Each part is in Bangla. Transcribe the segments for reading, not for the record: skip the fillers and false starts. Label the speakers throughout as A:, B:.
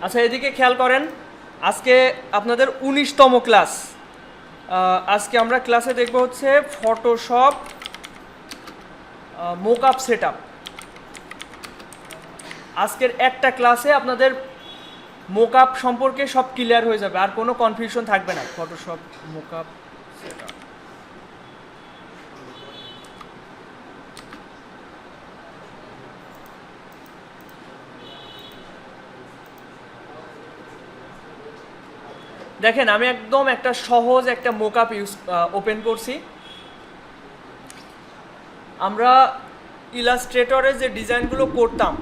A: আচ্ছা, এদিকে খেয়াল করেন, আজকে আপনাদের 19তম ক্লাস। আজকে আমরা ক্লাসে দেখব হচ্ছে ফটোশপ মোকআপ সেটআপ। আজকের একটা ক্লাসে আপনাদের মোকআপ সম্পর্কে সব ক্লিয়ার হয়ে যাবে, আর কোনো কনফিউশন থাকবে না। Photoshop mockup setup. দেখেন, আমি একদম একটা সহজ একটা মোকআপ ওপেন করছি। আমরা ইলাস্ট্রেটরে যে ডিজাইনগুলো করতাম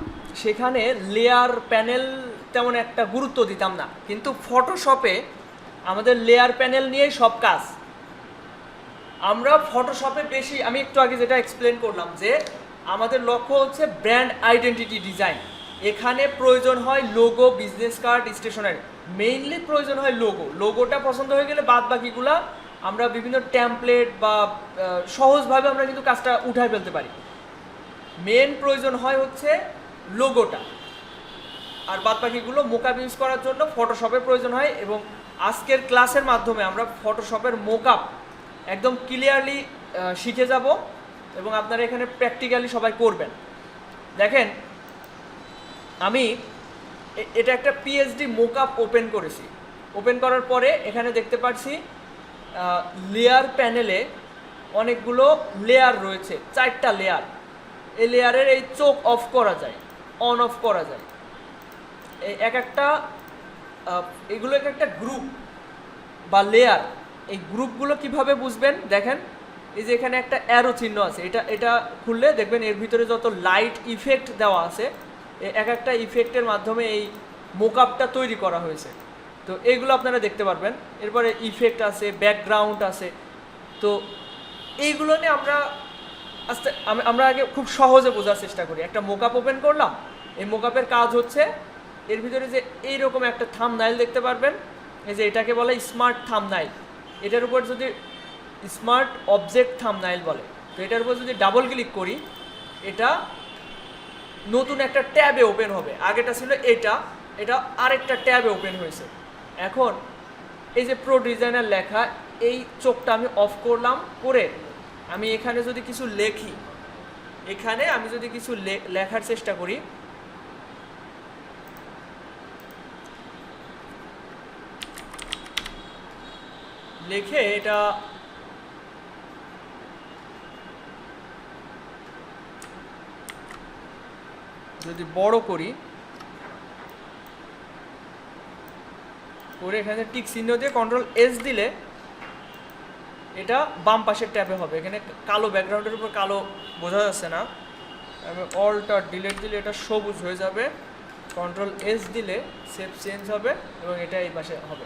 A: সেখানে লেয়ার প্যানেল তেমন একটা গুরুত্ব দিতাম না, কিন্তু ফটোশপে আমাদের লেয়ার প্যানেল নিয়েই সব কাজ। আমরা ফটোশপে বেশি, আমি একটু আগে যেটা এক্সপ্লেন করলাম যে আমাদের লক্ষ্য হচ্ছে ব্র্যান্ড আইডেন্টিটি ডিজাইন। এখানে প্রয়োজন হয় logo, business card, stationery. Mainly প্রয়োজন হয় লোগোটা পছন্দ হয়ে গেলে বাদ বাকিগুলা আমরা বিভিন্ন ট্যাম্পলেট বা সহজভাবে আমরা কিন্তু কাজটা উঠায় ফেলতে পারি। মেন প্রয়োজন হয় হচ্ছে লোগোটা, আর বাদ বাকিগুলো মোকআপ ইউজ করার জন্য ফটোশপের প্রয়োজন হয়। এবং আজকের ক্লাসের মাধ্যমে আমরা ফটোশপের মোকআপ একদম ক্লিয়ারলি শিখে যাব এবং আপনারা এখানে প্র্যাকটিক্যালি সবাই করবেন। দেখেন, আমি এটা একটা পিএইচডি মোকআপ ওপেন করেছি। ওপেন করার পরে এখানে দেখতে পাচ্ছি লেয়ার প্যানেলে অনেকগুলো লেয়ার রয়েছে, 4টা লেয়ার। এই লেয়ারের এই চোখ অফ করা যায়, অন অফ করা যায়। এই এগুলো এক একটা গ্রুপ বা লেয়ার। এই গ্রুপগুলো কিভাবে বুঝবেন দেখেন, এই যে এখানে একটা অ্যারো চিহ্ন আছে, এটা খুললে দেখবেন এর ভিতরে যত লাইট ইফেক্ট দেওয়া আছে, এক একটা ইফেক্টের মাধ্যমে এই মোকআপটা তৈরি করা হয়েছে। তো এইগুলো আপনারা দেখতে পারবেন। এরপরে ইফেক্ট আছে, ব্যাকগ্রাউন্ড আছে। তো এইগুলো নিয়ে আমরা আগে খুব সহজে বোঝার চেষ্টা করি। একটা মোকআপ ওপেন করলাম, এই মোকআপের কাজ হচ্ছে এর ভিতরে যে এইরকম একটা থাম্বনেইল দেখতে পারবেন, এই যে এটাকে বলে স্মার্ট থাম্বনেইল। এটার উপর যদি স্মার্ট অবজেক্ট থাম্বনেইল বলে, তো এটার উপর যদি ডাবল ক্লিক করি, এটা নতুন একটা ট্যাবে ওপেন হবে। আগেটা ছিল এটা আরেকটা ট্যাবে ওপেন হয়েছে। এখন এই যে প্রো ডিজাইনার লেখা, এই চোখটা আমি অফ করলাম, করে আমি এখানে যদি কিছু লেখি, এখানে আমি যদি কিছু লেখার চেষ্টা করি, লিখে এটা যদি বড় করি, করে এখানে টিক চিহ্ন দিয়ে Ctrl+S দিলে এটা বাম পাশের ট্যাবে হবে। এখানে কালো ব্যাকগ্রাউন্ডের উপর কালো বোঝা যাচ্ছে না, আমি অলটা ডিলিট দিলে এটা সবুজ হয়ে যাবে। Ctrl+S দিলে শেপ চেঞ্জ হবে এবং এটা এই পাশে হবে।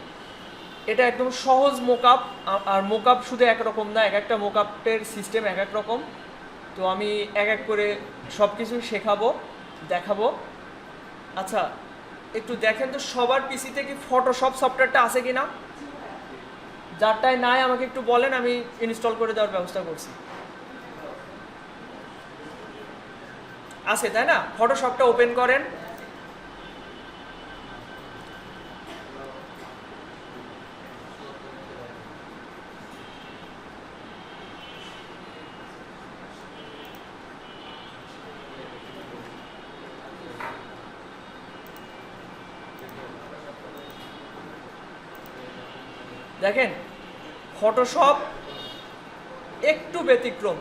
A: এটা একদম সহজ মোকআপ। আর মোকআপ শুধু একরকম না, এক একটা মোকআপের সিস্টেম এক এক রকম। তো আমি এক এক করে সব কিছু শেখাবো, দেখাবো। আচ্ছা, একটু দেখেন তো সবার পিসিতে কি ফটোশপ সফটওয়্যারটা আছে কি না? যারটাই নাই আমাকে একটু বলেন, আমি ইনস্টল করে দেওয়ার ব্যবস্থা করছি। আছে তাই না? ফটোশপটা ওপেন করেন। দেখেন, ফটোশপ একটু ব্যতিক্রম।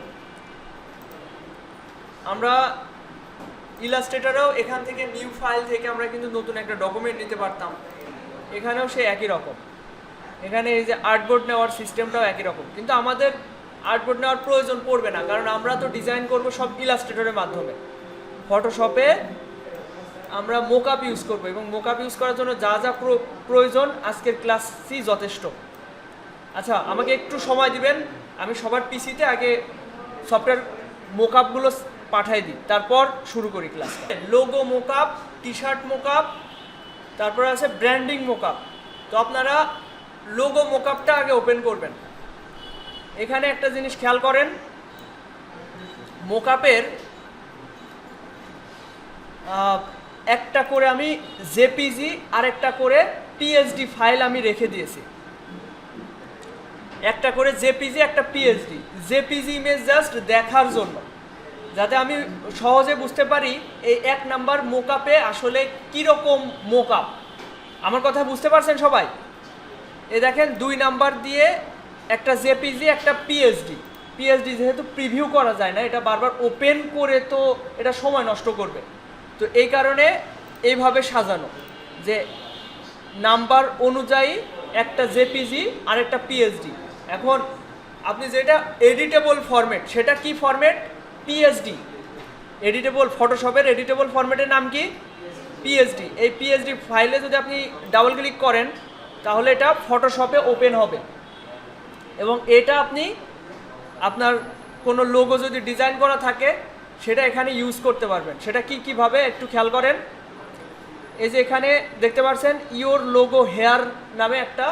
A: আমরা ইলাস্ট্রেটরেও এখান থেকে নিউ ফাইল থেকে আমরা কিন্তু নতুন একটা ডকুমেন্ট নিতে পারতাম, এখানেও সে একই রকম। এখানে এই যে আর্টবোর্ড নেওয়ার সিস্টেমটাও একই রকম, কিন্তু আমাদের আর্টবোর্ড নেওয়ার প্রয়োজন পড়বে না, কারণ আমরা তো ডিজাইন করব সব ইলাস্ট্রেটরের মাধ্যমে। ফটোশপে আমরা মোকআপ ইউজ করব, এবং মোকআপ ইউজ করার জন্য যা যা প্রয়োজন আজকের ক্লাসই যথেষ্ট। আচ্ছা, আমাকে একটু সময় দিবেন, আমি সবার পিসিতে আগে সফটওয়্যার মোকআপগুলো পাঠাই দিই, তারপর শুরু করি class. Logo mockup, T shirt mockup, তারপরে আছে ব্র্যান্ডিং মোকআপ। তো আপনারা লোগো মোকআপটা আগে ওপেন করবেন। এখানে একটা জিনিস খেয়াল করেন, মোকআপের একটা করে আমি জেপিজি আর একটা করে পিএসডি ফাইল আমি রেখে দিয়েছি। একটা করে জেপিজি একটা পিএসডি। জেপিজি ইমেজ জাস্ট দেখার জন্য, যাতে আমি সহজে বুঝতে পারি এই 1 নাম্বার মোকআপে আসলে কীরকম মোকআপ। আমার কথা বুঝতে পারছেন সবাই? এ দেখেন 2 নাম্বার দিয়ে একটা জেপিজি একটা পিএসডি। পিএসডি যেহেতু প্রিভিউ করা যায় না, এটা বারবার ওপেন করে তো এটা সময় নষ্ট করবে, তো এই কারণে এইভাবে সাজানো যে নাম্বার অনুযায়ী একটা জেপিজি আর একটা পিএসডি। এখন আপনি যেটা এডিটেবল ফরম্যাট, সেটা কি ফরম্যাট? পিএসডি। এডিটেবল, ফটোশপের এডিটেবল ফরম্যাটের নাম কি? পিএসডি। এই পিএসডি ফাইলে যদি আপনি ডাবল ক্লিক করেন তাহলে এটা ফটোশপে ওপেন হবে, এবং এটা আপনি আপনার কোনো লোগো যদি ডিজাইন করা থাকে সেটা এখানে ইউজ করতে পারবেন। সেটা কিভাবে একটু খেয়াল করেন। এই যে এখানে দেখতে পাচ্ছেন ইওর লোগো হেয়ার নামে একটা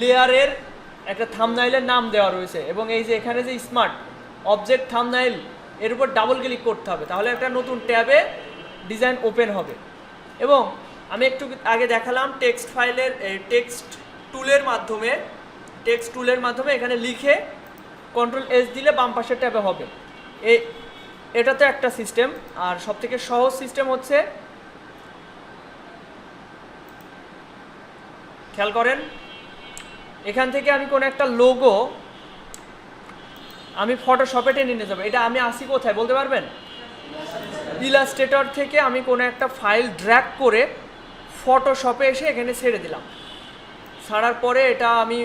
A: লেয়ারের একটা থাম্বনেইলের নাম দেওয়া রয়েছে, এবং এই যে এখানে যে স্মার্ট অবজেক্ট থাম্বনেইল, এর উপর ডাবল ক্লিক করতে হবে, তাহলে একটা নতুন ট্যাবে ডিজাইন ওপেন হবে। এবং আমি একটু আগে দেখালাম টেক্সট ফাইলের টেক্সট টুলের মাধ্যমে এখানে লিখে Ctrl+S দিলে বাম পাশের ট্যাবে হবে। এটা তো একটা সিস্টেম। আর সবথেকে সহজ সিস্টেম হচ্ছে, খেয়াল করেন, এখান থেকে আমি কোনো একটা লোগো আমি ফটোশপে টেনে নিয়ে যাবো। এটা আমি আসি কোথায় বলতে পারবেন? ইলাস্ট্রেটর থেকে আমি কোনো একটা ফাইল ড্র্যাগ করে ফটোশপে এসে এখানে ছেড়ে দিলাম। ছাড়ার পরে এটা আমি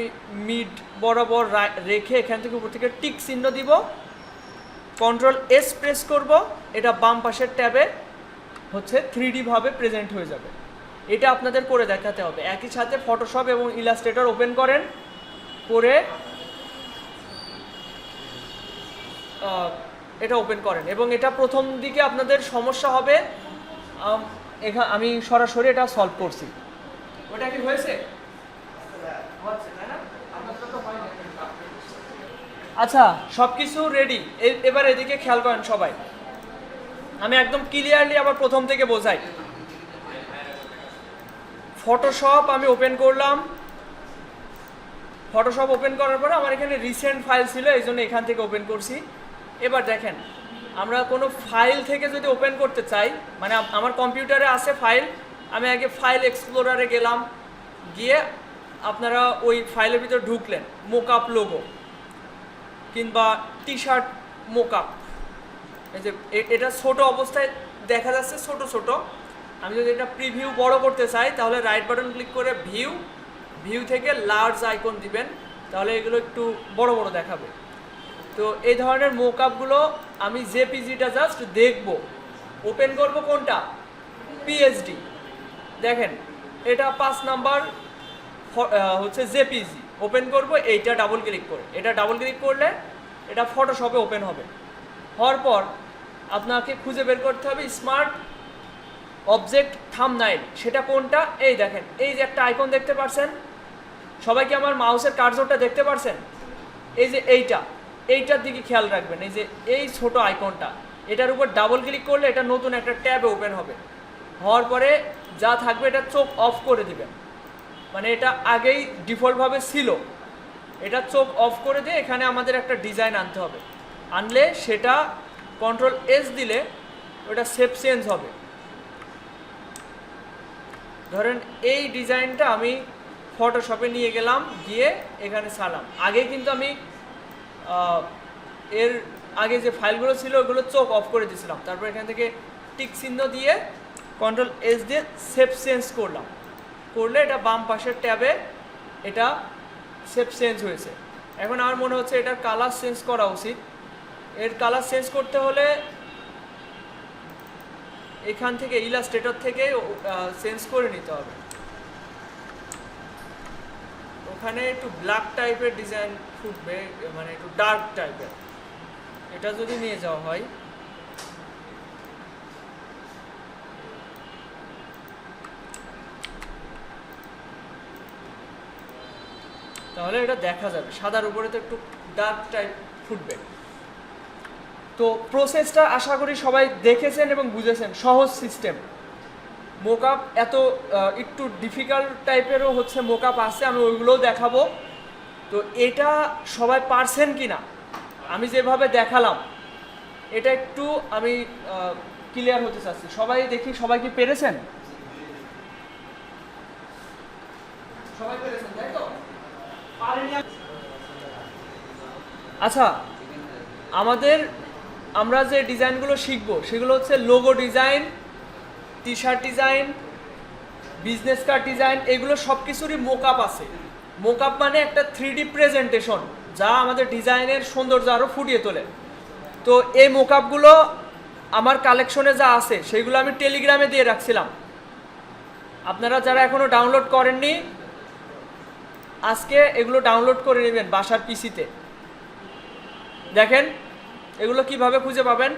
A: মিড বরাবর রেখে এখান থেকে উপর থেকে টিক চিহ্ন দিব, Ctrl+S প্রেস করব, এটা বাম পাশের ট্যাবে হচ্ছে 3D ভাবে প্রেজেন্ট হয়ে যাবে। এটা আপনাদের করে দেখাতে হবে। একই সাথে ফটোশপ এবং ইলাস্ট্রেটর ওপেন করেন, করে এটা ওপেন করেন, এবং এটা প্রথম দিকে আপনাদের সমস্যা হবে। আমি সরাসরি এটা সলভ করছি। ওটা কি হয়েছে? আচ্ছা, সব কিছু রেডি। এবার এদিকে খেয়াল করেন সবাই, আমি একদম ক্লিয়ারলি আবার প্রথম থেকে বোঝাই। ফটোশপ আমি ওপেন করলাম। ফটোশপ ওপেন করার পরে আমার এখানে রিসেন্ট ফাইল ছিল, এই জন্য এখান থেকে ওপেন করছি। এবার দেখেন, আমরা কোনো ফাইল থেকে যদি ওপেন করতে চাই, মানে আমার কম্পিউটারে আছে ফাইল, আমি আগে ফাইল এক্সপ্লোরারে গেলাম, গিয়ে আপনারা ওই ফাইলের ভিতরে ঢুকলেন, মোকআপ লোগো কিংবা টি শার্ট মোকআপ। এই যে এটা ছোট অবস্থায় দেখা যাচ্ছে, ছোট। আমি যদি এটা প্রিভিউ বড় করতে চাই তাহলে রাইট বাটন ক্লিক করে ভিউ থেকে লার্জ আইকন দিবেন, তাহলে এগুলো একটু বড় দেখাবে। তো এই ধরনের মোকআপগুলো আমি জেপিজিটা জাস্ট দেখব, ওপেন করব কোনটা? পিএসডি। দেখেন এটা 5 নাম্বার হচ্ছে জেপিজি, ওপেন করব এইটা ডাবল ক্লিক করে। এটা ডাবল ক্লিক করলে এটা ফটোশপে ওপেন হবে। হওয়ার পর আপনাকে খুঁজে বের করতে হবে স্মার্ট অবজেক্ট থাম্বনেইল, সেটা কোনটা? এই দেখেন, এই যে একটা আইকন দেখতে পাচ্ছেন, সবাই কি আমার মাউসের কার্সরটা দেখতে পাচ্ছেন? এই যে এইটার দিকে খেয়াল রাখবেন। এই যে এই ছোট আইকনটা, এটার উপর ডাবল ক্লিক করলে এটা নতুন একটা ট্যাবে ওপেন হবে। হওয়ার পরে যা থাকবে এটা চোখ অফ করে দিবেন, মানে এটা আগেই ডিফল্টভাবে ছিল, এটা চোখ অফ করে দিয়ে এখানে আমাদের একটা ডিজাইন আনতে হবে। আনলে সেটা Ctrl+S দিলে ওটা শেপ চেঞ্জ হবে। ধরেন এই ডিজাইনটা আমি ফটোশপে নিয়ে গেলাম, গিয়ে এখানে ছাড়লাম। আগে কিন্তু আমি এর আগে যে ফাইলগুলো ছিল ওগুলো চোখ অফ করে দিয়েছিলাম, তারপর এখান থেকে টিক চিহ্ন দিয়ে Ctrl+S দিয়ে শেপ চেঞ্জ করলাম, করলে এটা বাম পাশের ট্যাবে এটা শেপ চেঞ্জ হয়েছে। এখন আমার মনে হচ্ছে এটার কালার চেঞ্জ করা উচিত। এর কালার চেঞ্জ করতে হলে এখান থেকে ইলাস্ট্রেটর থেকে চেঞ্জ করে নিতে হবে। ওখানে একটু ব্ল্যাক টাইপের ডিজাইন ফুটবে, মানে একটু ডার্ক টাইপের। এটা যদি নিয়ে যাওয়া হয়, তাহলে এটা দেখা যাবে। সাদার উপরে তো একটু ডার্ক টাইপ ফুটবে। তো প্রসেসটা আশা করি সবাই দেখেছেন এবং বুঝেছেন, সহজ সিস্টেম। মোকআপ এত একটু ডিফিকাল্ট টাইপেরও হচ্ছে মোকআপ আছে, আমি ওইগুলোও দেখাবো। তো এটা সবাই পারছেন কি না, আমি যেভাবে দেখালাম এটা একটু আমি ক্লিয়ার হতে চাচ্ছি। সবাই দেখি, সবাই কি পেরেছেন? সবাই পেরেছেন তাই তো? আচ্ছা, আমরা যে ডিজাইনগুলো শিখবো সেগুলো হচ্ছে logo design, T shirt design, business card design, এগুলো সব কিছুরই মোকআপ আছে। মোকআপ মানে একটা 3D প্রেজেন্টেশন, যা আমাদের ডিজাইনের সৌন্দর্য আরও ফুটিয়ে তোলে। তো এই মোকআপগুলো আমার কালেকশনে যা আছে সেগুলো আমি টেলিগ্রামে দিয়ে রাখছিলাম। আপনারা যারা এখনও ডাউনলোড করেননি, আজকে এগুলো ডাউনলোড করে নেবেন বাসার পিসিতে। দেখেন এগুলো কিভাবে খুঁজে পাবেন।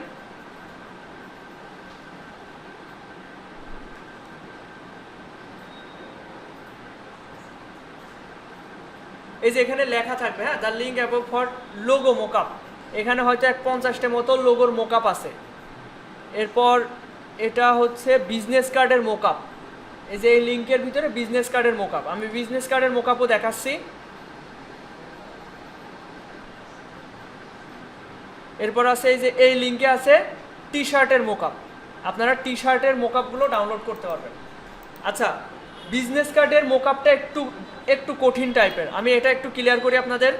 A: এই যে এখানে লেখা থাকবে, হ্যাঁ, the link above for logo mockup. এখানে হয়তো 50-টা মতো লোগোর মোকআপ আছে। এরপর এটা হচ্ছে বিজনেস কার্ডের মোকআপ। এই যে এই লিঙ্কের ভিতরে বিজনেস কার্ডের মোকআপ, আমি বিজনেস কার্ডের মোকআপও দেখাচ্ছি। এরপর আছে এই যে এই লিঙ্কে আছে টি শার্টের মোকআপ, আপনারা টি শার্টের মোকআপগুলো ডাউনলোড করতে পারবেন। আচ্ছা, বিজনেস কার্ডের মোকআপটা একটু কঠিন টাইপের, আমি এটা একটু ক্লিয়ার করি আপনাদের।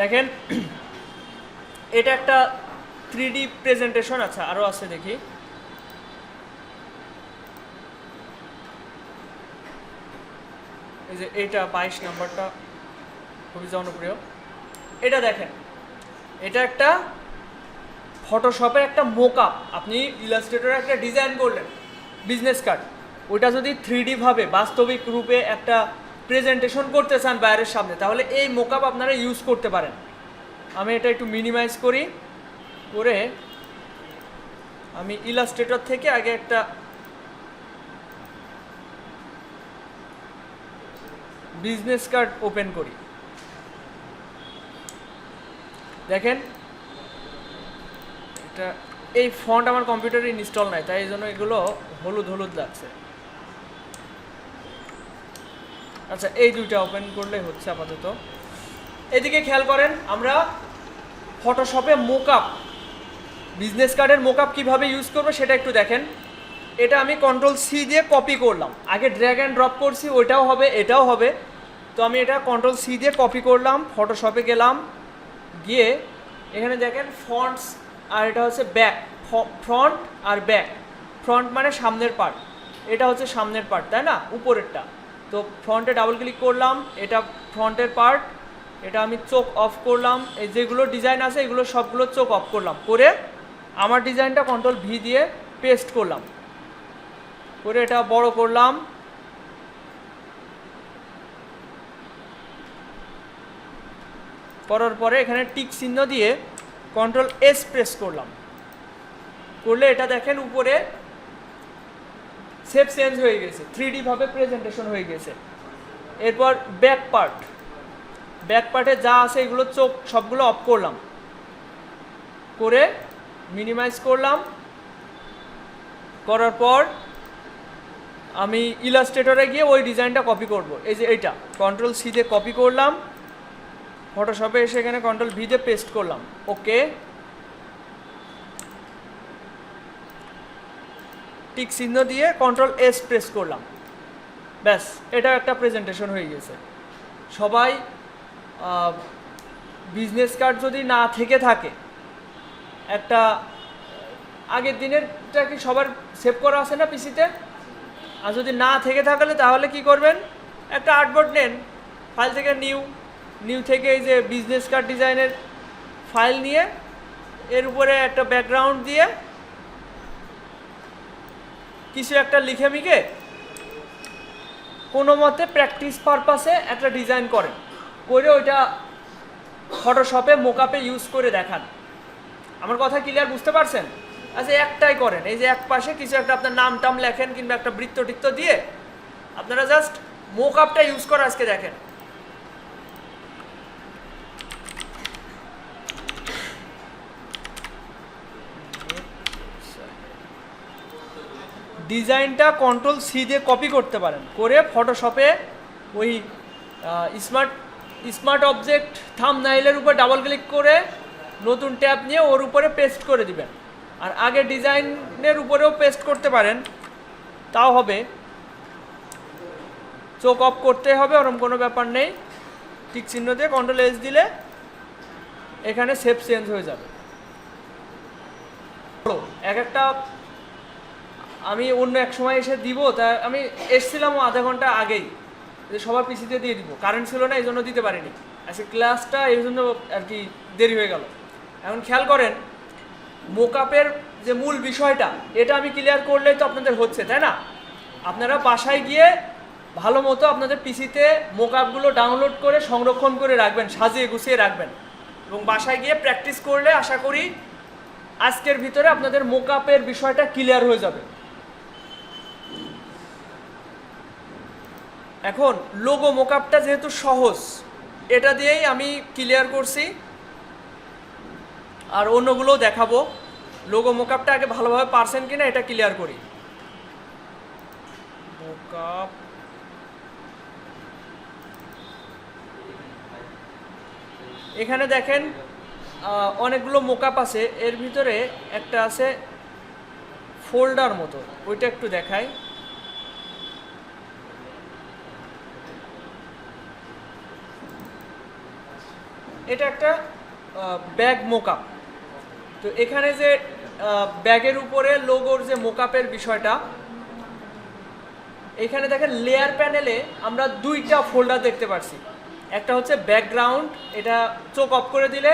A: দেখেন এটা একটা 3D প্রেজেন্টেশন। আচ্ছা, আরও আছে দেখি। এই যে এইটা 22 নাম্বারটা খুবই জনপ্রিয়। এটা দেখেন, এটা একটা ফটোশপের একটা মোকআপ। আপনি ইলাস্ট্রেটরে একটা ডিজাইন করলেন বিজনেস কার্ড, ওইটা যদি 3D ভাবে বাস্তবিক রূপে একটা প্রেজেন্টেশন করতে চান বাইরের সামনে, তাহলে এই মোকআপ আপনারা ইউজ করতে পারেন। আমি এটা একটু মিনিমাইজ করি, করে আমি ইলাস্ট্রেটর থেকে আগে একটা বিজনেস কার্ড ওপেন করি। দেখেন এটা, এই ফন্ট আমার কম্পিউটারে ইনস্টল নাই, তাই এই জন্য এগুলো হলুদ হলুদ লাগছে। আচ্ছা, এই দুইটা ওপেন করলে হচ্ছে আপাতত। এদিকে খেয়াল করেন, আমরা ফটোশপে মোকআপ, বিজনেস কার্ডের মোকআপ কীভাবে ইউজ করবো সেটা একটু দেখেন। এটা আমি Ctrl+C দিয়ে কপি করলাম, আগে ড্র্যাগ অ্যান্ড ড্রপ করছি, ওইটাও হবে এটাও হবে। তো আমি এটা Ctrl+C দিয়ে কপি করলাম, ফটোশপে গেলাম, গিয়ে এখানে দেখেন ফন্টস, আর এটা হচ্ছে ব্যাক, ফ্রন্ট আর ব্যাক। ফ্রন্ট মানে সামনের পার্ট, এটা হচ্ছে সামনের পার্ট, তাই না, উপরেরটা। তো ফ্রন্টে ডাবল ক্লিক করলাম, এটা ফ্রন্টের পার্ট, এটা আমি চোখ অফ করলাম। এই যেগুলো ডিজাইন আছে এগুলো সবগুলো চোখ অফ করলাম, করে আমার ডিজাইনটা Ctrl+V দিয়ে পেস্ট করলাম, করে এটা বড় করলাম। করার পরে এখানে টিক চিহ্ন দিয়ে Ctrl+S প্রেস করলাম, করলে এটা দেখেন উপরে শেপ চেঞ্জ হয়ে গেছে, 3D ভাবে প্রেজেন্টেশন হয়ে গেছে। এরপর ব্যাক পার্টে যা আছে এগুলো চোখ সবগুলো অফ করলাম, করে মিনিমাইজ করলাম। করার পর আমি ইলাস্ট্রেটরে গিয়ে ওই ডিজাইনটা কপি করব। এই যে এইটা Ctrl+C দিয়ে কপি করলাম, ফটোশপে এসে এখানে Ctrl+V দিয়ে পেস্ট করলাম, ওকে, টিক চিহ্ন দিয়ে Ctrl+S প্রেস করলাম, ব্যাস, এটা একটা প্রেজেন্টেশন হয়ে গেছে। সবাই বিজনেস কার্ড যদি না থেকে থাকে, একটা আগের দিনেরটা কি সবার সেভ করা আছে না পিসিতে? আর যদি না থেকে থাকলে তাহলে কি করবেন, একটা আর্টবোর্ড নেন, ফাইল থেকে নিউ থেকে এই যে বিজনেস কার্ড ডিজাইনের ফাইল নিয়ে এর উপরে একটা ব্যাকগ্রাউন্ড দিয়ে কিছু একটা লিখে মিখে কোনো মতে প্র্যাকটিস পারপাসে একটা ডিজাইন করেন, করে ওইটা ফটোশপে মোকআপে ইউজ করে দেখান। আমার কথা ক্লিয়ার বুঝতে পারছেন? আচ্ছা একটাই করেন, এই যে এক পাশে কিছু একটা আপনার নাম টাম লেখেন কিংবা একটা বৃত্ত টিত্ত দিয়ে আপনারা জাস্ট মোকআপটা ইউজ করে আজকে দেখেন। ডিজাইনটা Ctrl+C দিয়ে কপি করতে পারেন, করে ফটোশপে ওই স্মার্ট অবজেক্ট থাম্বনেইলের উপর ডাবল ক্লিক করে নতুন ট্যাব নিয়ে ওর উপরে পেস্ট করে দিবেন। আর আগে ডিজাইনের উপরেও পেস্ট করতে পারেন, তাও হবে। চোখ অফ করতে হবে, ওরকম কোনো ব্যাপার নেই। টিক চিহ্ন দিয়ে Ctrl+S দিলে এখানে শেপ চেঞ্জ হয়ে যাবে। এক একটা আমি অন্য এক সময় এসে দিব, তা আমি এসছিলাম আধা ঘন্টা আগেই, যে সবার পিসিতে দিয়ে দিব, কারেন্ট ছিল না এই জন্য দিতে পারিনি। আজকে ক্লাসটা এই জন্য আর কি দেরি হয়ে গেল। এখন খেয়াল করেন, মোকআপের যে মূল বিষয়টা এটা আমি ক্লিয়ার করলেই তো আপনাদের হচ্ছে, তাই না? আপনারা বাসায় গিয়ে ভালো মতো আপনাদের পিসিতে মোকআপগুলো ডাউনলোড করে সংরক্ষণ করে রাখবেন, সাজিয়ে গুছিয়ে রাখবেন, এবং বাসায় গিয়ে প্র্যাকটিস করলে আশা করি আজকের ভিতরে আপনাদের মোকআপের বিষয়টা ক্লিয়ার হয়ে যাবে। এখন লোগো মোকআপটা যেহেতু সহজ, এটা দিয়েই আমি ক্লিয়ার করছি, আর অন্যগুলোও দেখাবো। লোগো মোকআপটা আগে ভালোভাবে পারছেন কিনা এটা ক্লিয়ার করি। মোকআপ এখানে দেখেন অনেকগুলো মোকআপ আছে, এর ভিতরে একটা আছে ফোল্ডার মতো, ওইটা একটু দেখাই। এটা একটা ব্যাগ মোকআপ। তো এখানে যে ব্যাগের উপরে লোগোর যে মোকআপের বিষয়টা, এখানে দেখেন লেয়ার প্যানেলে আমরা দুইটা ফোল্ডার দেখতে পাচ্ছি। একটা হচ্ছে ব্যাকগ্রাউন্ড, এটা চোখ অফ করে দিলে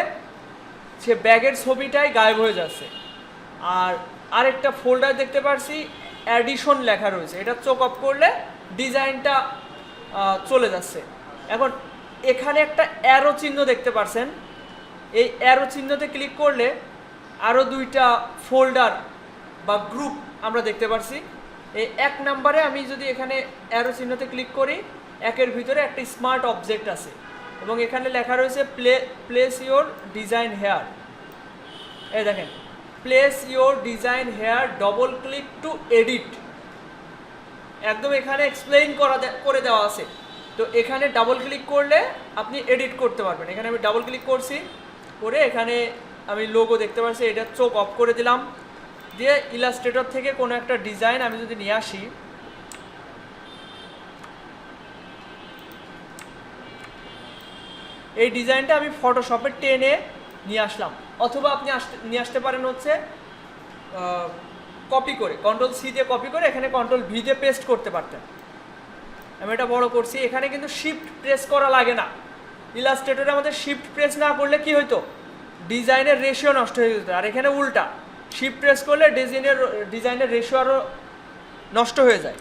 A: সে ব্যাগের ছবিটাই গায়েব হয়ে যাচ্ছে। আর আরেকটা ফোল্ডার দেখতে পাচ্ছি অ্যাডিশন লেখা রয়েছে, এটা চোখ অফ করলে ডিজাইনটা চলে যাচ্ছে। এখন এখানে একটা অ্যারো চিহ্ন দেখতে পাচ্ছেন, এই অ্যারো চিহ্নতে ক্লিক করলে আরও দুইটা ফোল্ডার বা গ্রুপ আমরা দেখতে পাচ্ছি। এই এক নম্বরে আমি যদি এখানে অ্যারো চিহ্নতে ক্লিক করি, একের ভিতরে একটা স্মার্ট অবজেক্ট আছে এবং এখানে লেখা রয়েছে প্লেস ইওর ডিজাইন হেয়ার। এই দেখেন, place your design here, double click to edit, একদম এখানে এক্সপ্লেইন করে দেওয়া আছে। তো এখানে ডাবল ক্লিক করলে আপনি এডিট করতে পারবেন। এখানে আমি ডাবল ক্লিক করছি, করে এখানে আমি লোগো দেখতে পাচ্ছি, এটা চোখ অফ করে দিলাম, দিয়ে ইলাস্ট্রেটর থেকে কোনো একটা ডিজাইন আমি যদি নিয়ে আসি, এই ডিজাইনটা আমি ফটোশপে টেনে নিয়ে আসলাম, অথবা আপনি নিয়ে আসতে পারেন হচ্ছে কপি করে, Ctrl+C দিয়ে কপি করে এখানে Ctrl+V দিয়ে পেস্ট করতে পারতেন। আমি এটা বড় করছি, এখানে কিন্তু শিফট প্রেস করা লাগে না। ইলাস্ট্রেটরে আমাদের শিফট প্রেস না করলে কি হইতো, ডিজাইনের রেশিও নষ্ট হয়ে যেত। আর এখানে উল্টা, শিফট প্রেস করলে ডিজাইনের রেশিও আরও নষ্ট হয়ে যায়।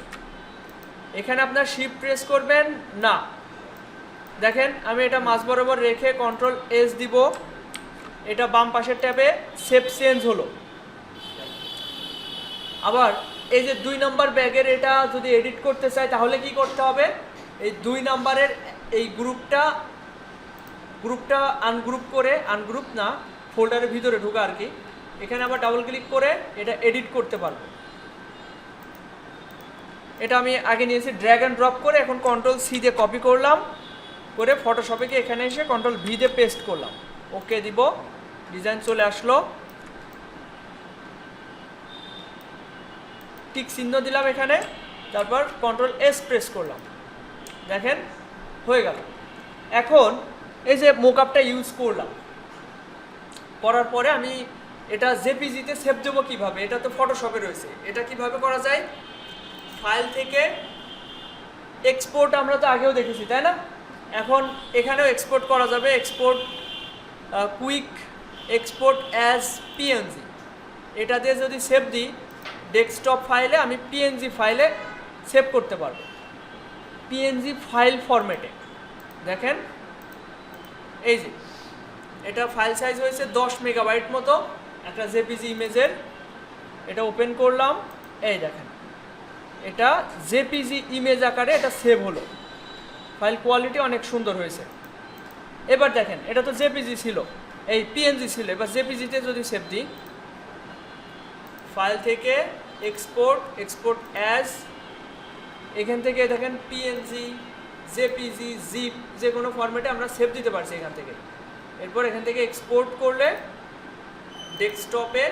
A: এখানে আপনার শিফট প্রেস করবেন না। দেখেন আমি এটা মাঝ বরাবর রেখে Ctrl+S দিব, এটা বাম পাশের ট্যাবে শেপ চেঞ্জ হলো। আবার এই যে 2 নম্বর ব্যাগের এটা যদি এডিট করতে চাই তাহলে কি করতে হবে, এই 2 নম্বরের এই গ্রুপটা আনগ্রুপ করে, আনগ্রুপ না ফোল্ডারের ভিতরে ঢোকা আর কি, এখানে আবার ডাবল ক্লিক করে এটা এডিট করতে পারবো। এটা আমি আগে নিয়েছি, ড্র্যাগ অ্যান্ড ড্রপ করে এখন Ctrl+C দিয়ে কপি করলাম, করে ফটোশপে গিয়ে এখানে এসে Ctrl+V দিয়ে পেস্ট করলাম, ওকে দিব, ডিজাইন চলে আসলো। টিক চিহ্ন দিলাম এখানে, তারপর Ctrl+S প্রেস করলাম, দেখেন হয়ে গেল। এখন এই যে মোকআপটা ইউজ করলাম, করার পরে আমি এটা জেপিজিতে সেভ দেবো কীভাবে, এটা তো ফটোশপে রয়েছে, এটা কিভাবে করা যায়, ফাইল থেকে এক্সপোর্ট আমরা তো আগেও দেখেছি তাই না, এখন এখানেও এক্সপোর্ট করা যাবে। Export quick export as PNG, এটা দিয়ে যদি সেভ দিই ডেস্কটপ ফাইলে, আমি পিএনজি ফাইলে সেভ করতে পারবো। পিএনজি ফাইল ফরম্যাটে। দেখেন এই যে এটা ফাইল সাইজ হয়েছে 10 মেগাবাইট মতো একটা জেপিজি ইমেজের। এটা ওপেন করলাম, এই দেখেন এটা জেপিজি ইমেজ আকারে এটা সেভ হলো। ফাইল কোয়ালিটি অনেক সুন্দর হয়েছে। এবার দেখেন এটা তো জেপিজি ছিল, এই পিএনজি ছিল, এবার জেপিজিতে যদি সেভ দিই, ফাইল থেকে এক্সপোর্ট অ্যাজ, এখান থেকে দেখেন পিএনজি, জেপিজি, জিপ, যে কোনো ফরম্যাটে আমরা সেভ দিতে পারছি এখান থেকে। এরপর এখান থেকে এক্সপোর্ট করলে ডেস্কটপে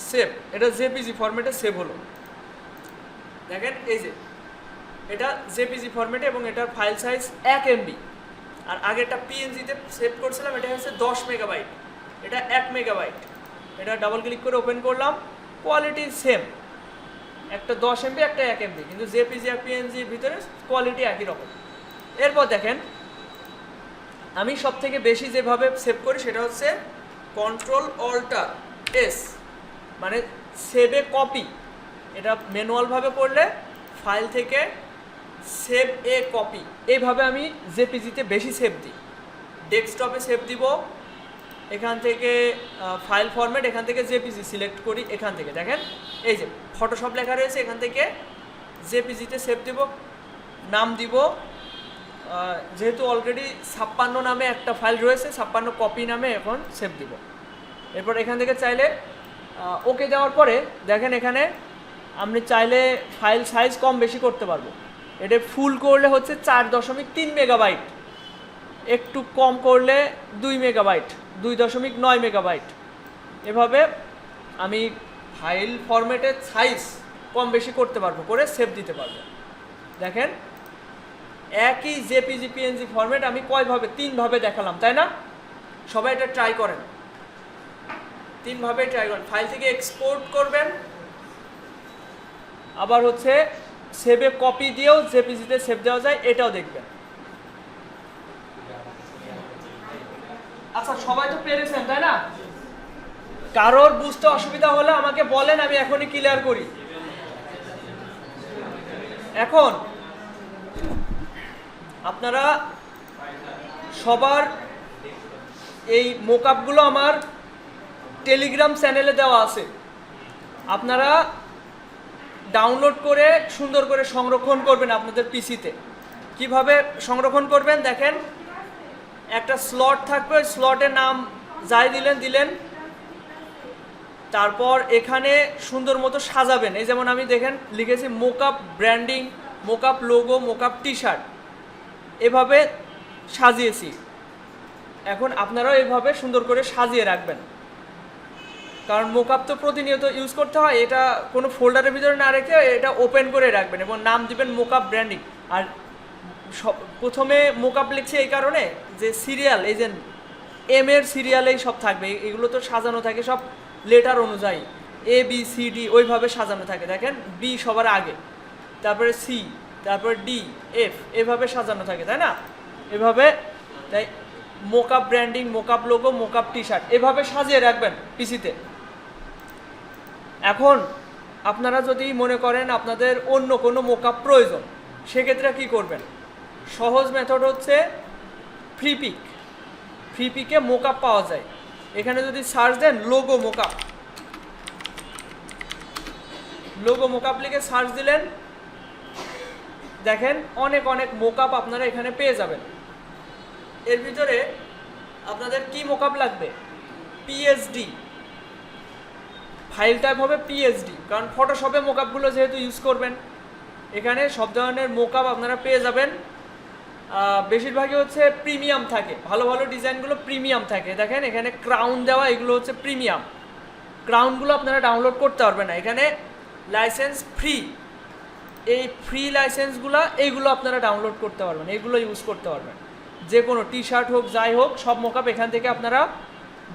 A: সেভ, এটা জেপিজি ফরম্যাটে সেভ হলো। দেখেন এই যে এটা জেপিজি ফরম্যাটে এবং এটার ফাইল সাইজ 1 MB। আর আগেরটা পিএনজিতে সেভ করছিলাম, এটা হচ্ছে 10 মেগাবাইট, এটা 1 মেগাবাইট। এটা ডাবল ক্লিক করে ওপেন করলাম, কোয়ালিটি সেম, একটা 10 MB একটা 1 MB, কিন্তু জেপিজি আর পিএনজির ভিতরে কোয়ালিটি একই রকম। এরপর দেখেন আমি সব থেকে বেশি যেভাবে সেভ করি সেটা হচ্ছে Ctrl-Alt-S, মানে সেভে কপি। এটা ম্যানুয়ালভাবে করলে ফাইল থেকে সেভ এ কপি, এইভাবে আমি জেপিজিতে বেশি সেভ দিই। ডেস্কটপে সেভ দিব, এখান থেকে ফাইল ফরম্যাট, এখান থেকে জেপিজি সিলেক্ট করি। এখান থেকে দেখেন এই যে ফটোশপ লেখা রয়েছে, এখান থেকে জেপিজিতে সেভ দিব, নাম দিব, যেহেতু অলরেডি 56 নামে একটা ফাইল রয়েছে, 56 কপি নামে এখন সেভ দিব। এরপর এখান থেকে চাইলে ওকে দেওয়ার পরে দেখেন এখানে আপনি চাইলে ফাইল সাইজ কম বেশি করতে পারবো। এটা ফুল করলে হচ্ছে 4.3 মেগাবাইট, একটু কম করলে 2 মেগাবাইট, 2.9 মেগাবাইট। এভাবে আমি ফাইল ফরম্যাটের সাইজ কম বেশি করতে পারবো, করে সেভ দিতে পারবো। দেখেন একই জেপিজি পিএনজি ফরম্যাট আমি কয়ভাবে, 3ভাবে দেখালাম, তাই না? সবাই এটা ট্রাই করেন, 3ভাবে ট্রাই করেন। ফাইল থেকে এক্সপোর্ট করবেন, আবার হচ্ছে সেভে কপি দিয়েও জেপিজিতে সেভ দেওয়া যায়, এটাও দেখবেন। আচ্ছা সবাই তো পেরেছেন, তাই না? কারোর বুঝতে অসুবিধা হলে আমাকে বলেন, আমি এখনই ক্লিয়ার করি। এখন আপনারা সবার এই মোকআপগুলো আমার টেলিগ্রাম চ্যানেলে দেওয়া আছে, আপনারা ডাউনলোড করে সুন্দর করে সংরক্ষণ করবেন আপনাদের পিসিতে। কিভাবে সংরক্ষণ করবেন দেখেন, একটা স্লট থাকবে, ওই স্লটের নাম যাই দিলেন, তারপর এখানে সুন্দর মতো সাজাবেন। এই যেমন আমি দেখেন লিখেছি mockup branding, mockup logo, mockup T shirt, এভাবে সাজিয়েছি। এখন আপনারাও এইভাবে সুন্দর করে সাজিয়ে রাখবেন, কারণ মোকআপ তো প্রতিনিয়ত ইউজ করতে হয়। এটা কোনো ফোল্ডারের ভিতরে না রেখে এটা ওপেন করে রাখবেন এবং নাম দিবেন মোকআপ ব্র্যান্ডিং। আর প্রথমে মোকআপ লিখছি এই কারণে যে সিরিয়াল, এই যে এম এর সিরিয়ালেই সব থাকবে, এগুলো তো সাজানো থাকে সব লেটার অনুযায়ী, ABCD ওইভাবে সাজানো থাকে। দেখেন বি সবার আগে, তারপরে সি, তারপরে DF, এভাবে সাজানো থাকে, তাই না? এভাবে, তাই mockup branding, mockup logo, mockup T shirt এভাবে সাজিয়ে রাখবেন পিসিতে। এখন আপনারা যদি মনে করেন আপনাদের অন্য কোনো মোকআপ প্রয়োজন, সেক্ষেত্রে কি করবেন? সহজ মেথড হচ্ছে ফ্রিপিকে মোকআপ পাওয়া যায়। এখানে যদি সার্চ দেন লোগো মোকআপ লিখে সার্চ দিলেন, দেখেন অনেক মোকআপ আপনারা এখানে পেয়ে যাবেন। এর ভিতরে আপনাদের কি মোকআপ লাগবে? PSD, ফাইল টাইপ হবে PSD, কারণ ফটোশপে মোকআপগুলো যেহেতু ইউজ করবেন, এখানে সব ধরনের মোকআপ আপনারা পেয়ে যাবেন। বেশিরভাগই হচ্ছে প্রিমিয়াম থাকে, ভালো ডিজাইনগুলো প্রিমিয়াম থাকে। দেখেন এখানে ক্রাউন দেওয়া, এগুলো হচ্ছে প্রিমিয়াম। ক্রাউনগুলো আপনারা ডাউনলোড করতে পারবেন না, এখানে লাইসেন্স ফ্রি। এই ফ্রি লাইসেন্সগুলো এইগুলো আপনারা ডাউনলোড করতে পারবেন, এইগুলো ইউজ করতে পারবেন। যে কোনো টি শার্ট হোক, যাই হোক, সব মোকআপ এখান থেকে আপনারা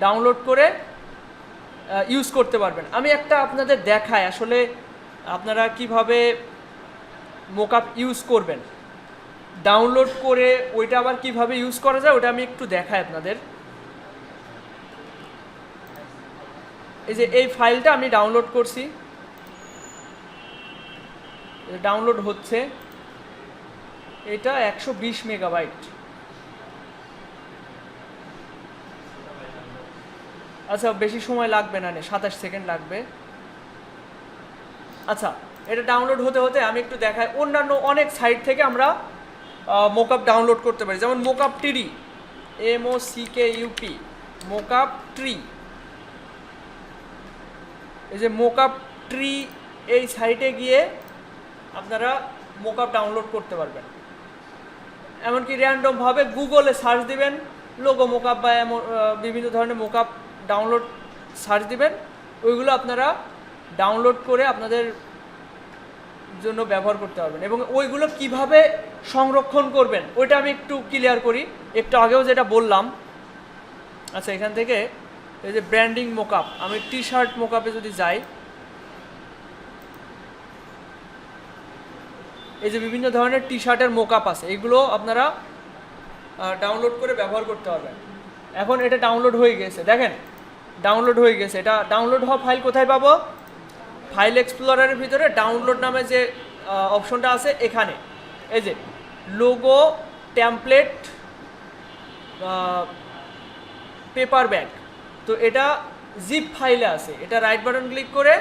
A: ডাউনলোড করে ইউজ করতে পারবেন। আমি একটা আপনাদের দেখাই আসলে আপনারা কিভাবে মোকআপ ইউজ করবেন, ডাউনলোড করে ওইটা আবার কিভাবে ইউজ করা যায় ওটা আমি একটু দেখাই আপনাদের। এই যে এই ফাইলটা আমি ডাউনলোড করছি, ডাউনলোড হচ্ছে। এটা 120 মেগাবাইট। আচ্ছা বেশি সময় লাগবে না, 27 সেকেন্ড লাগবে। আচ্ছা এটা ডাউনলোড হতে হতে আমি একটু দেখাই, অন্যান্য অনেক সাইট থেকে আমরা মোকআপ ডাউনলোড করতে পারি, যেমন mockup tree, MOCKUP, mockup tree. এই যে মোকআপ ট্রি, এই সাইটে গিয়ে আপনারা মোকআপ ডাউনলোড করতে পারবেন। এমনকি র্যান্ডমভাবে গুগলে সার্চ দিবেন লোগো মোকআপ বা বিভিন্ন ধরনের মোকআপ ডাউনলোড সার্চ দিবেন, ওইগুলো আপনারা ডাউনলোড করে আপনাদের জন্য ব্যবহার করতে পারবেন। এবং ওইগুলো কিভাবে সংরক্ষণ করবেন ওইটা আমি একটু ক্লিয়ার করি, একটু আগেও যেটা বললাম। আচ্ছা এখান থেকে এই যে ব্র্যান্ডিং মোকআপ, আমি টি শার্ট মোকআপে যদি যাই, এই যে বিভিন্ন ধরনের টি শার্টের মোকআপ আছে, এগুলো আপনারা ডাউনলোড করে ব্যবহার করতে পারবেন। এখন এটা ডাউনলোড হয়ে গেছে, দেখেন ডাউনলোড হয়ে গেছে। এটা ডাউনলোড হওয়া ফাইল কোথায় পাবো? ফাইল এক্সপ্লোরারের ভিতরে ডাউনলোড নামে যে অপশনটা আছে এখানে, এই যে লোগো টেমপ্লেট পেপার ব্যাগ, তো এটা জিপ ফাইলে আছে। এটা রাইট বাটন ক্লিক করে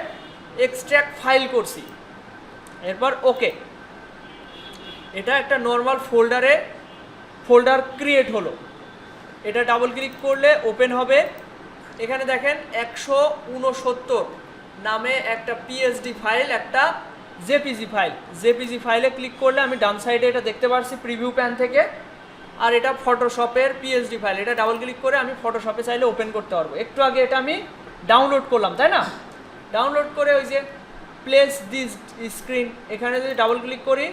A: এক্সট্র্যাক্ট ফাইল করছি, এরপর ওকে। এটা একটা নর্মাল ফোল্ডার ক্রিয়েট হলো। এটা ডাবল ক্লিক করলে ওপেন হবে। এখানে দেখেন 169 নামে একটা পিএসডি ফাইল, একটা জেপিজি ফাইলে ক্লিক করলে আমি ডান সাইডে এটা দেখতে পাচ্ছি প্রিভিউ প্যান থেকে। আর এটা ফটোশপের পিএসডি ফাইল, এটা ডাবল ক্লিক করে আমি ফটোশপে চাইলে ওপেন করতে পারবো। একটু আগে এটা আমি ডাউনলোড করলাম, তাই না? ডাউনলোড করে ওই যে প্লেস দিস স্ক্রিন, এখানে যদি ডাবল ক্লিক করি,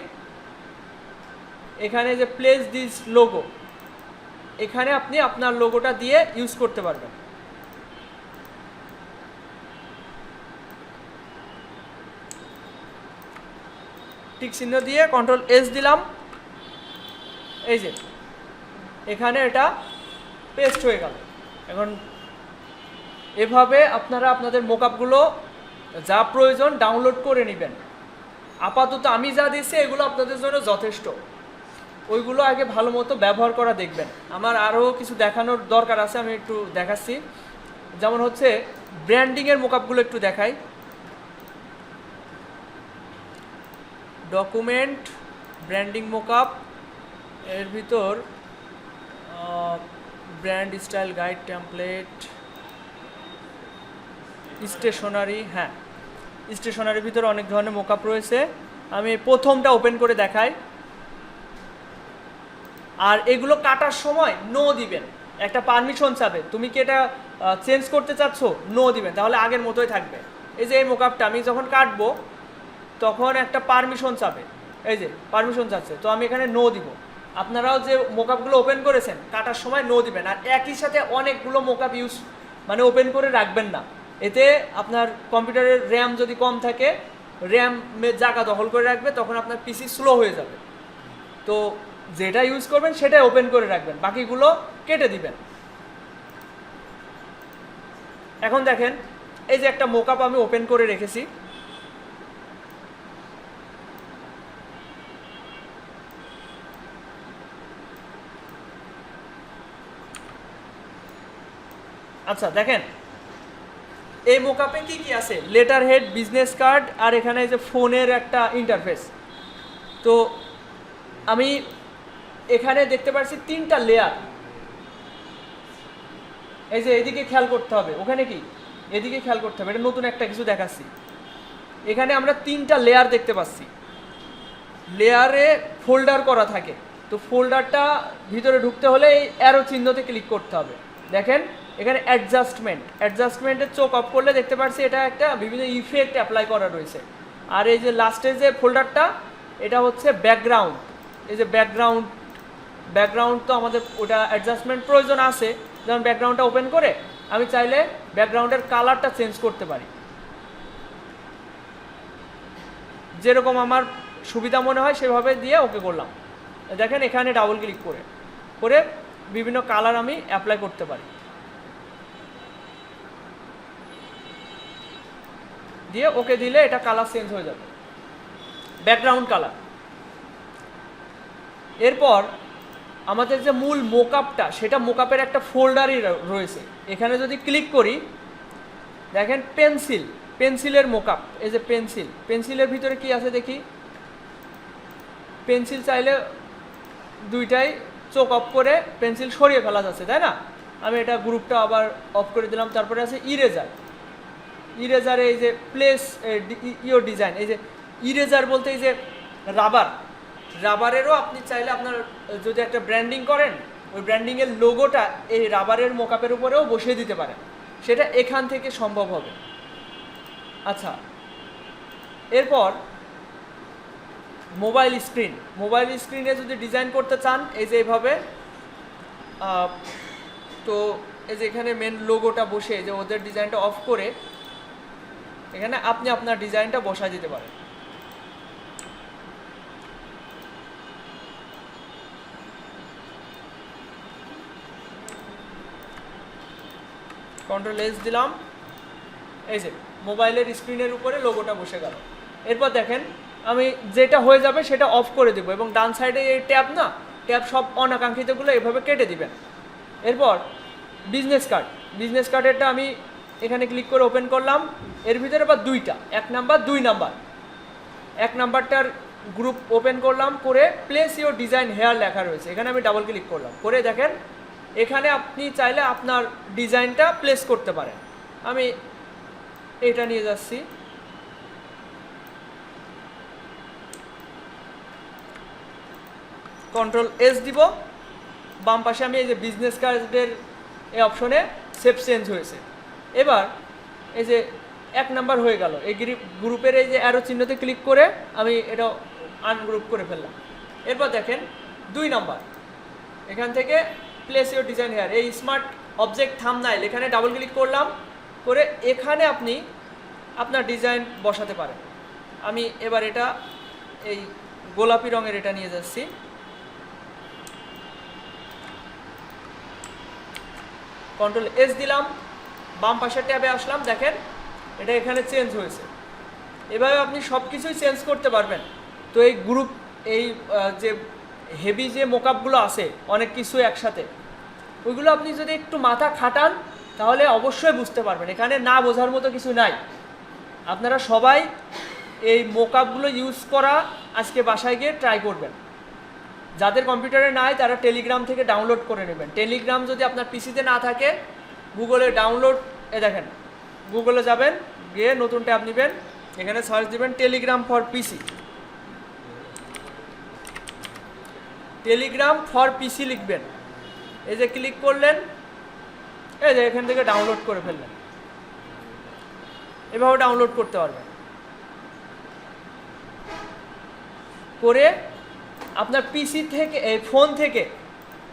A: এখানে যে প্লেস দিস লোগো, এখানে আপনি আপনার লোগোটা দিয়ে ইউজ করতে পারবেন। টিক চিহ্ন দিয়ে Ctrl+S দিলাম, এই যে এখানে এটা পেস্ট হয়ে গেল। এখন এভাবে আপনারা আপনাদের মোকআপগুলো যা প্রয়োজন ডাউনলোড করে নেবেন। আপাতত আমি যা দিচ্ছি এগুলো আপনাদের জন্য যথেষ্ট, ওইগুলো আগে ভালো মতো ব্যবহার করা দেখবেন। আমার আরও কিছু দেখানোর দরকার আছে, আমি একটু দেখাচ্ছি। যেমন হচ্ছে ব্র্যান্ডিংয়ের মোকআপগুলো একটু দেখাই। ডকুমেন্ট ব্র্যান্ডিং মোকআপ, এর ভিতর brand style guide template, stationery, হ্যাঁ স্টেশনারির ভিতরে অনেক ধরনের মোকআপ রয়েছে। আমি প্রথমটা ওপেন করে দেখাই। আর এগুলো কাটার সময় নো দিবেন, একটা পারমিশন চাবে, তুমি কি এটা চেঞ্জ করতে চাচ্ছ, নো দিবেন, তাহলে আগের মতোই থাকবে। এই যে এই মোকআপটা আমি যখন কাটবো তখন একটা পারমিশন চাবে, এই যে পারমিশন চাচ্ছে, তো আমি এখানে নো দিব। আপনারাও যে মোকআপগুলো ওপেন করেছেন কাটার সময় নো দিবেন। আর একই সাথে অনেকগুলো মোকআপ ওপেন করে রাখবেন না, এতে আপনার কম্পিউটারের র্যাম যদি কম থাকে র্যামের জায়গা দখল করে রাখবে, তখন আপনার পিসি স্লো হয়ে যাবে। তো যেটা ইউজ করবেন সেটাই ওপেন করে রাখবেন, বাকিগুলো কেটে দিবেন। এখন দেখেন এই যে একটা মোকআপ আমি ওপেন করে রেখেছি, আচ্ছা দেখেন এই মোকআপে কি কি আছে, লেটার হেড, বিজনেস কার্ড, আর এখানে যে ফোনের একটা ইন্টারফেস। তো আমি এখানে দেখতে পাচ্ছি 3টা লেয়ার। এই যে এদিকে খেয়াল করতে হবে, ওখানে কি এদিকে খেয়াল করতে হবে, এটা নতুন একটা কিছু দেখাচ্ছি। এখানে আমরা 3টা লেয়ার দেখতে পাচ্ছি, লেয়ারে ফোল্ডার করা থাকে। তো ফোল্ডারটা ভিতরে ঢুকতে হলে এই অ্যারো চিহ্নতে ক্লিক করতে হবে। দেখেন এখানে অ্যাডজাস্টমেন্টের চোখ অফ করলে দেখতে পাচ্ছি এটা একটা বিভিন্ন ইফেক্ট অ্যাপ্লাই করা রয়েছে। আর এই যে লাস্টের যে ফোল্ডারটা এটা হচ্ছে ব্যাকগ্রাউন্ড। এই যে ব্যাকগ্রাউন্ড তো আমাদের ওটা অ্যাডজাস্টমেন্ট প্রয়োজন আছে। যেমন ব্যাকগ্রাউন্ডটা ওপেন করে আমি চাইলে ব্যাকগ্রাউন্ডের কালারটা চেঞ্জ করতে পারি, যেরকম আমার সুবিধা মনে হয় সেভাবে দিয়ে ওকে করলাম। দেখেন এখানে ডাবল ক্লিক করে বিভিন্ন কালার আমি অ্যাপ্লাই করতে পারি, দিয়ে ওকে দিলে এটা কালার চেঞ্জ হয়ে যাবে, ব্যাকগ্রাউন্ড কালার। এরপর আমাদের যে মূল মোকআপটা, সেটা মোকআপের একটা ফোল্ডারই রয়েছে। এখানে যদি ক্লিক করি, দেখেন পেন্সিলের মোকআপ। এই যে পেন্সিলের ভিতরে কি আছে দেখি। পেন্সিল চাইলে দুইটাই চোখ অফ করে পেন্সিল সরিয়ে ফেলা যাচ্ছে, তাই না? আমি এটা গ্রুপটা আবার অফ করে দিলাম। তারপরে আছে ইরেজারে এই যে প্লেস ইওর ডিজাইন। এই যে ইরেজার বলতে এই যে রাবারেরও আপনি চাইলে আপনার যদি একটা ব্র্যান্ডিং করেন, ওই ব্র্যান্ডিংয়ের লোগোটা এই রাবারের মোকআপের উপরেও বসিয়ে দিতে পারেন, সেটা এখান থেকে সম্ভব হবে। আচ্ছা, এরপর মোবাইল স্ক্রিনে যদি ডিজাইন করতে চান, এই যে এইভাবে, তো এই যে এখানে মেন লোগোটা বসে যে ওদের ডিজাইনটা অফ করে এখানে আপনি আপনার ডিজাইনটা বসায় দিতে পারেন। Ctrl+S দিলাম, এই যে মোবাইলের স্ক্রিনের উপরে লোগোটা বসে গেল। এরপর দেখেন আমি যেটা হয়ে যাবে সেটা অফ করে দেবো, এবং ডান সাইডে এই ট্যাব সব অনাকাঙ্ক্ষিতগুলো এভাবে কেটে দিবেন। এরপর বিজনেস কার্ডেরটা আমি এখানে ক্লিক করে ওপেন করলাম। এর ভিতরে আবার দুইটা, 1 নাম্বার 2 নাম্বার। 1 নাম্বারটার গ্রুপ ওপেন করলাম, করে প্লেস ইওর ডিজাইন হেয়ার লেখা রয়েছে, এখানে আমি ডাবল ক্লিক করলাম। করে দেখেন এখানে আপনি চাইলে আপনার ডিজাইনটা প্লেস করতে পারেন। আমি এটা নিয়ে যাচ্ছি, Ctrl+S দিব। বাম পাশে আমি এই যে বিজনেস কার্ডের এই অপশনে সেভ চেঞ্জ হয়েছে। এবার এই যে 1 নাম্বার হয়ে গেল, এই গ্রুপের এই যে অ্যারো চিহ্নতে ক্লিক করে আমি এটা আনগ্রুপ করে ফেললাম। এরপর দেখেন 2 নাম্বার, এখান থেকে প্লেস ইওর ডিজাইন হেয়ার, এই স্মার্ট অবজেক্ট থাম্বনেইল, এখানে ডাবল ক্লিক করলাম। করে এখানে আপনি আপনার ডিজাইন বসাতে পারেন। আমি এবার এটা এই গোলাপি রঙের এটা নিয়ে যাচ্ছি। Ctrl+S দিলাম, বাম পাশের ট্যাবে আসলাম, দেখেন এটা এখানে চেঞ্জ হয়েছে। এভাবে আপনি সব কিছুই চেঞ্জ করতে পারবেন। তো এই গ্রুপ, এই যে হেভি যে মোকআপগুলো আছে অনেক কিছু একসাথে, ওইগুলো আপনি যদি একটু মাথা খাটান তাহলে অবশ্যই বুঝতে পারবেন। এখানে না বোঝার মতো কিছু নাই। আপনারা সবাই এই মোকআপগুলো ইউজ করা আজকে বাসায় গিয়ে ট্রাই করবেন। যাদের কম্পিউটারে নাই তারা টেলিগ্রাম থেকে ডাউনলোড করে নেবেন। টেলিগ্রাম যদি আপনার পিসিতে না থাকে, গুগলে ডাউনলোড, দেখেন গুগলে যাবেন, গিয়ে নতুন ট্যাব নেবেন, এখানে সার্চ দিবেন টেলিগ্রাম ফর পিসি লিখবেন। এই যে ক্লিক করলেন, এই যে এখান থেকে ডাউনলোড করে ফেললেন। এভাবে ডাউনলোড করতে পারবেন। করে আপনার পিসি থেকে, এই ফোন থেকে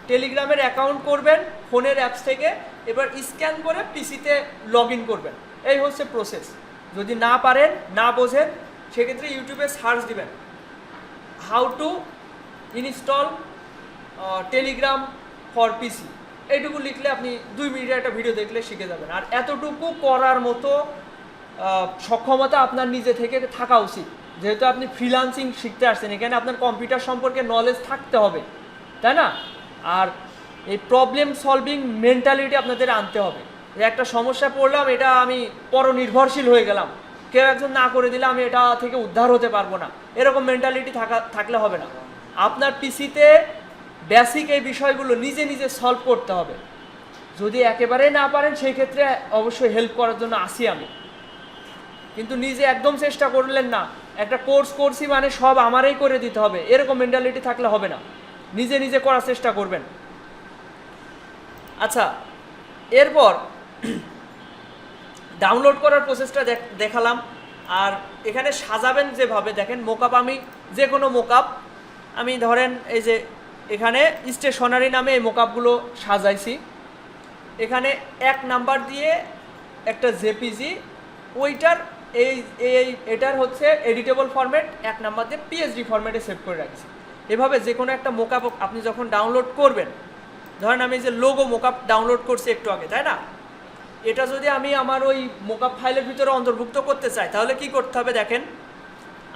A: টেলিগ্রামের অ্যাকাউন্ট করবেন, ফোনের অ্যাপস থেকে। এবার স্ক্যান করে পিসিতে লগ ইন করবেন। এই হচ্ছে প্রসেস। যদি না পারেন, না বোঝেন, সেক্ষেত্রে ইউটিউবে সার্চ দিবেন how to install Telegram for পিসি, এইটুকু লিখলে আপনি 2 মিনিটের একটা ভিডিও দেখলে শিখে যাবেন। আর এতটুকু করার মতো সক্ষমতা আপনার নিজে থেকে থাকা উচিত। যেহেতু আপনি ফ্রিল্যান্সিং শিখতে আসছেন, এখানে আপনার কম্পিউটার সম্পর্কে নলেজ থাকতে হবে, তাই না? আর এই প্রবলেম সলভিং মেন্টালিটি আপনাদের আনতে হবে। যে একটা সমস্যা পড়লাম, এটা আমি পরনির্ভরশীল হয়ে গেলাম, কেউ একজন না করে দিলে আমি এটা থেকে উদ্ধার হতে পারবো না, এরকম মেন্টালিটি থাকলে হবে না। আপনার পিসিতে বেসিক এই বিষয়গুলো নিজে নিজে সলভ করতে হবে। যদি একেবারেই না পারেন, সেই ক্ষেত্রে অবশ্যই হেল্প করার জন্য আসি আমি। কিন্তু নিজে একদম চেষ্টা করলেন না, একটা কোর্স করছি মানে সব আমারই করে দিতে হবে, এরকম মেন্টালিটি থাকলে হবে না। নিজে নিজে করার চেষ্টা করবেন। আচ্ছা, এরপর ডাউনলোড করার প্রসেসটা দেখালাম। আর এখানে সাজাবেন যেভাবে, দেখেন মোকআপ, আমি যে কোনো মোকআপ, আমি ধরেন এই যে এখানে স্টেশনারি নামে এই মোকআপগুলো সাজাইছি। এখানে 1 নাম্বার দিয়ে একটা জেপিজি, ওইটার এটার হচ্ছে এডিটেবল ফরম্যাট, 1 নাম্বার দিয়ে পিএসডি ফরম্যাটে সেভ করে রাখছি। এভাবে যে কোনো একটা মোকআপ আপনি যখন ডাউনলোড করবেন, ধরেন আমি যে লোগো মোকআপ ডাউনলোড করছি একটু আগে, তাই না? এটা যদি আমি আমার ওই মোকআপ ফাইলের ভিতরে অন্তর্ভুক্ত করতে চাই, তাহলে কি করতে হবে দেখেন।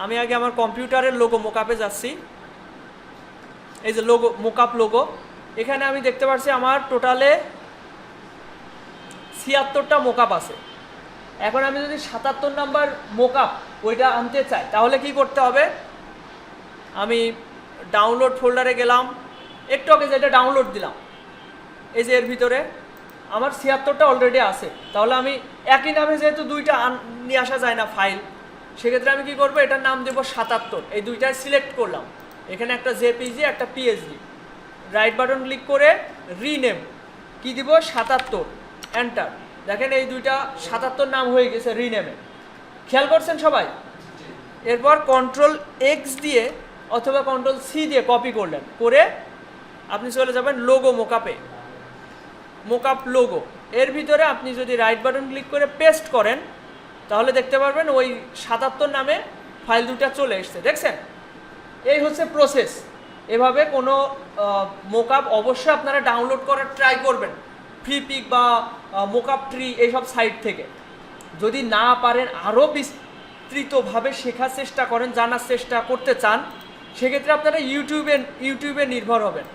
A: আমি আগে আমার কম্পিউটারের লোগো মোকআপে যাচ্ছি, এই যে লোগো, মোকআপ লোগো। এখানে আমি দেখতে পাচ্ছি আমার টোটালে 76টা মোকআপ আছে। এখন আমি যদি 77 নাম্বার মোকআপ ওইটা আনতে চাই তাহলে কি করতে হবে? আমি ডাউনলোড ফোল্ডারে গেলাম, একটু আগে যেটা ডাউনলোড দিলাম, এই যে এর ভিতরে আমার 76টা অলরেডি আছে। তাহলে আমি একই নামে যেহেতু দুইটা নিয়ে আসা যায় না ফাইল, সেক্ষেত্রে আমি কি করবো, এটার নাম দেবো 77। এই দুইটাই সিলেক্ট করলাম, এখানে একটা জেপিজি একটা পিএসডি, রাইট বাটন ক্লিক করে রিনেম কি দিব 77, এন্টার। দেখেন এই দুইটা 77 নাম হয়ে গেছে রিনেমে, খেয়াল করছেন সবাই? এরপর কন্ট্রোল এক্স দিয়ে অথবা কন্ট্রোল সি দিয়ে কপি করলেন, করে আপনি চলে যাবেন লোগো মোকআপে, মোকআপ লোগো। এর ভিতরে আপনি যদি রাইট বাটন ক্লিক করে পেস্ট করেন তাহলে দেখতে পারবেন ওই 77 নামে ফাইল দুটা চলে এসছে, দেখছেন? এই হচ্ছে প্রসেস। এভাবে কোনো মোকআপ অবশ্যই আপনারা ডাউনলোড করার ট্রাই করবেন, ফ্রি পিক বা মোকআপ ট্রি এইসব সাইট থেকে। যদি না পারেন, আরও বিস্তৃতভাবে শেখার চেষ্টা করেন, জানার চেষ্টা করতে চান, সেক্ষেত্রে আপনারা ইউটিউবে নির্ভর হবেন।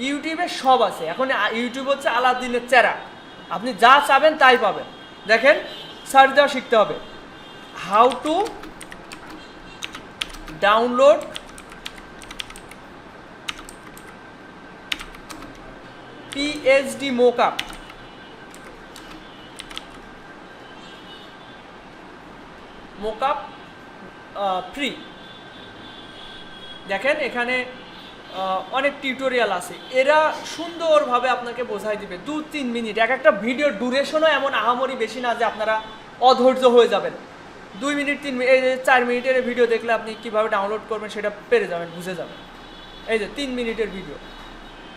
A: ইউটিউবে সব আছে। এখন ইউটিউব হচ্ছে আলাদিনের চেরা, আপনি যা চাবেন তাই পাবেন। দেখেন, সার্চ দেওয়া শিখতে হবে, how to download PhD mockup. Mockup free. দেখেন এখানে অনেক টিউটোরিয়াল আছে, এরা সুন্দরভাবে আপনাকে বোঝাই দিবে 2-3 মিনিট। এক একটা ভিডিওর ডুরেশনও এমন আহামরি বেশি না যে আপনারা অধৈর্য হয়ে যাবেন। 2 মিনিট 3 মিনিট, এই যে 4 মিনিটের ভিডিও দেখলে আপনি কীভাবে ডাউনলোড করবেন সেটা পেরে যাবেন, বুঝে যাবেন। এই যে 3 মিনিটের ভিডিও।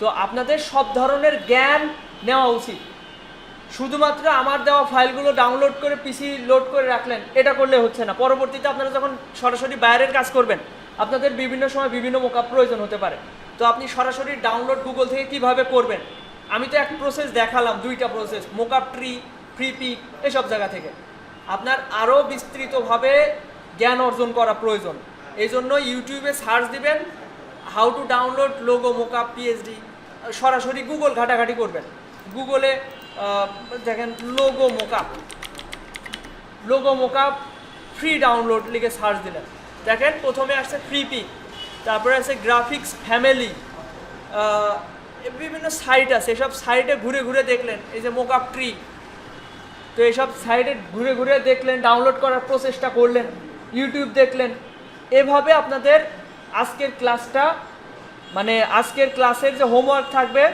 A: তো আপনাদের সব ধরনের জ্ঞান নেওয়া উচিত। শুধুমাত্র আমার দেওয়া ফাইলগুলো ডাউনলোড করে পিসি লোড করে রাখলেন, এটা করলে হচ্ছে না। পরবর্তীতে আপনারা যখন সরাসরি বাইরের কাজ করবেন, আপনাদের বিভিন্ন সময় বিভিন্ন মোকআপ প্রয়োজন হতে পারে। তো আপনি সরাসরি ডাউনলোড গুগল থেকে কিভাবে করবেন, আমি তো এক প্রসেস দেখালাম, 2টা process, mockup tree, Freepik, এসব জায়গা থেকে। আপনার আরও বিস্তৃতভাবে জ্ঞান অর্জন করা প্রয়োজন। এই জন্য ইউটিউবে সার্চ দিবেন how to download logo mockup PhD, সরাসরি গুগল ঘাটাঘাটি করবেন। গুগলে দেখেন লোগো মোকআপ ফ্রি ডাউনলোড লিখে সার্চ দিলেন, দেখেন প্রথমে আসছে ফ্রি পিক, তারপরে আছে গ্রাফিক্স ফ্যামিলি, বিভিন্ন সাইট আছে। এসব সাইটে ঘুরে ঘুরে দেখলেন, এই যে মোকআপ ট্রি, তো এইসব সাইটে ঘুরে ঘুরে দেখলেন, ডাউনলোড করার প্রচেষ্টা করলেন, ইউটিউব দেখলেন। এভাবে আপনাদের আজকের ক্লাসটা, মানে আজকের ক্লাসের যে হোমওয়ার্ক থাকবে,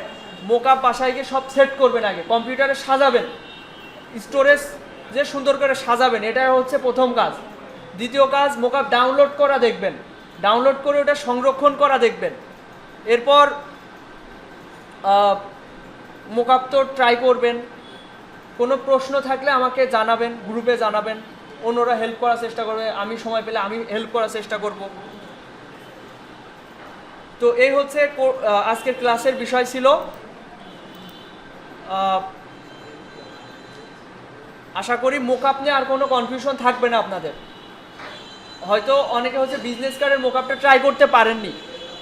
A: মোকআপ বাসায় গিয়ে সব সেট করবেন, আগে কম্পিউটারে সাজাবেন, স্টোরেজ যে সুন্দর করে সাজাবেন, এটা হচ্ছে প্রথম কাজ। দ্বিতীয় কাজ, মোকআপ ডাউনলোড করা দেখবেন, ডাউনলোড করে ওটা সংরক্ষণ করা দেখবেন। এরপর মোকআপ তো ট্রাই করবেন। কোনো প্রশ্ন থাকলে আমাকে জানাবেন, গ্রুপে জানাবেন, অন্যরা হেল্প করার চেষ্টা করবে, আমি সময় পেলে আমি হেল্প করার চেষ্টা করব। তো এই হচ্ছে আজকের ক্লাসের বিষয় ছিল। আশা করি মোকআপ নিয়ে আর কোনো কনফিউশন থাকবে না আপনাদের। হয়তো অনেকে হচ্ছে বিজনেস কার্ডের মোকআপটা ট্রাই করতে পারেননি,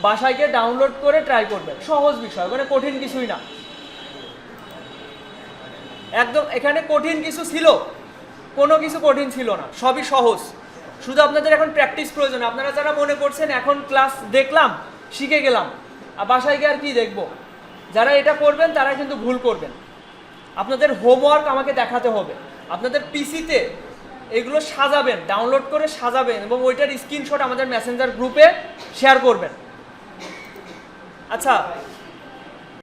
A: বাসায় গিয়ে ডাউনলোড করে ট্রাই করবেন, সহজ বিষয়, মানে কঠিন কিছুই না একদম। এখানে কঠিন কিছু ছিল? কোনো কিছু কঠিন ছিল না, সবই সহজ। শুধু আপনাদের এখন প্র্যাকটিস প্রয়োজন। আপনারা যারা মনে করছেন এখন ক্লাস দেখলাম শিখে গেলাম, আর বাসায় গিয়ে আর কি দেখবো, যারা এটা করবেন তারা কিন্তু ভুল করবেন। আপনাদের হোমওয়ার্ক আমাকে দেখাতে হবে, আপনাদের পিসিতে এগুলো সাজাবেন, ডাউনলোড করে সাজাবেন এবং ওইটার স্ক্রিনশট আমাদের মেসেঞ্জার গ্রুপে শেয়ার করবেন। আচ্ছা,